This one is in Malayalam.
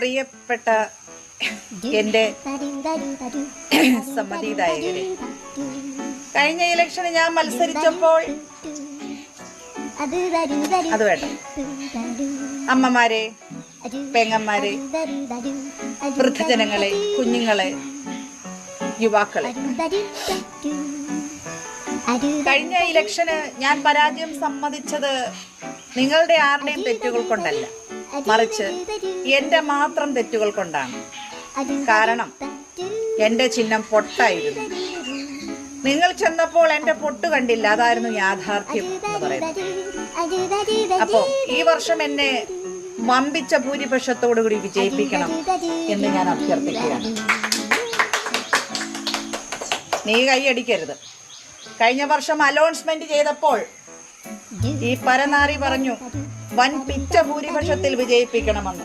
പ്രിയപ്പെട്ട എൻ്റെ സമ്മതിദായകരെ, കഴിഞ്ഞ ഇലക്ഷന് ഞാൻ മത്സരിച്ചപ്പോൾ അത് വേണ്ട, അമ്മമാരെ, പെങ്ങന്മാരെ, വൃദ്ധജനങ്ങളെ, കുഞ്ഞുങ്ങളെ, യുവാക്കളെ, കഴിഞ്ഞ ഇലക്ഷന് ഞാൻ പരാജയം സമ്മതിച്ചത് നിങ്ങളുടെ ആരുടെയും തെറ്റുകൾ കൊണ്ടല്ല, മറിച്ച് എൻ്റെ മാത്രം തെറ്റുകൾ കൊണ്ടാണ്. കാരണം എൻ്റെ ചിഹ്നം പൊട്ടായിരുന്നു. നിങ്ങൾ ചെന്നപ്പോൾ എൻ്റെ പൊട്ട് കണ്ടില്ല, അതായിരുന്നു യാഥാർത്ഥ്യം എന്ന് പറയുന്നത്. അപ്പോ ഈ വർഷം എന്നെ വമ്പിച്ച ഭൂരിപക്ഷത്തോടുകൂടി വിജയിപ്പിക്കണം എന്ന് ഞാൻ അഭ്യർത്ഥിക്കുകയാണ്. നീ കൈയടിക്കരുത്. കഴിഞ്ഞ വർഷം അലോൺസ്മെന്റ് ചെയ്തപ്പോൾ ഈ പരനാറി പറഞ്ഞു വൻ പിച്ച ഭൂരിപക്ഷത്തിൽ വിജയിപ്പിക്കണമെന്ന്.